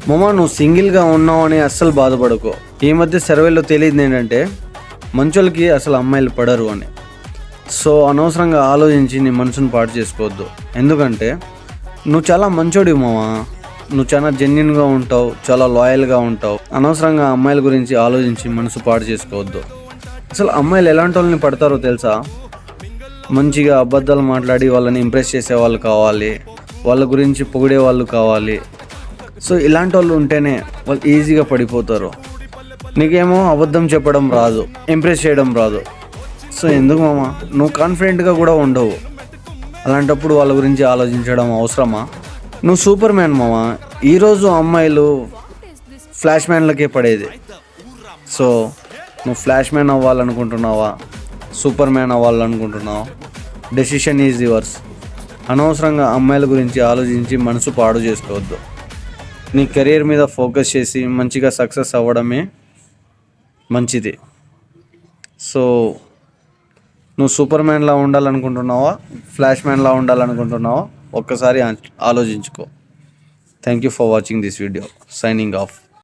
మామ నువ్వు సింగిల్గా ఉన్నావు అని అస్సలు బాధపడకు. ఈ మధ్య సర్వేలో తెలియదు ఏంటంటే మంచోళ్ళకి అసలు అమ్మాయిలు పడరు అని. సో అనవసరంగా ఆలోచించి నీ మనసును పాడు చేసుకోవద్దు. ఎందుకంటే నువ్వు చాలా మంచోడివి మామ. నువ్వు చాలా జెన్యున్గా ఉంటావు, చాలా లాయల్గా ఉంటావు. అనవసరంగా అమ్మాయిల గురించి ఆలోచించి మనసు పాడు చేసుకోవద్దు. అసలు అమ్మాయిలు ఎలాంటి వాళ్ళని పడతారో తెలుసా? మంచిగా అబద్ధాలు మాట్లాడి వాళ్ళని ఇంప్రెస్ చేసే వాళ్ళు కావాలి, వాళ్ళ గురించి పొగిడే వాళ్ళు కావాలి. సో ఇలాంటి వాళ్ళు ఉంటేనే వాళ్ళు ఈజీగా పడిపోతారు. నీకేమో అబద్ధం చెప్పడం రాదు, ఇంప్రెస్ చేయడం రాదు. సో ఎందుకు మామ, నువ్వు కాన్ఫిడెంట్గా కూడా ఉండవు. అలాంటప్పుడు వాళ్ళ గురించి ఆలోచించడం అవసరమా? నువ్వు సూపర్ మ్యాన్ మామ. ఈరోజు అమ్మాయిలు ఫ్లాష్ మ్యాన్లకే పడేది. సో నువ్వు ఫ్లాష్ మ్యాన్ అవ్వాలనుకుంటున్నావా, సూపర్ మ్యాన్ అవ్వాలనుకుంటున్నావా? Decision is yours. అనవసరంగా అమ్మాయిల గురించి ఆలోచించి మనసు పాడు చేసుకోవద్దు. నీ కెరీర్ మీద ఫోకస్ చేసి మంచిగా సక్సెస్ అవ్వడమే మంచిది. సో నువ్వు సూపర్ మ్యాన్లా ఉండాలనుకుంటున్నావా, ఫ్లాష్ మ్యాన్లా ఉండాలనుకుంటున్నావా? ఒక్కసారి ఆలోచించుకో. Thank you for watching this video. Signing off.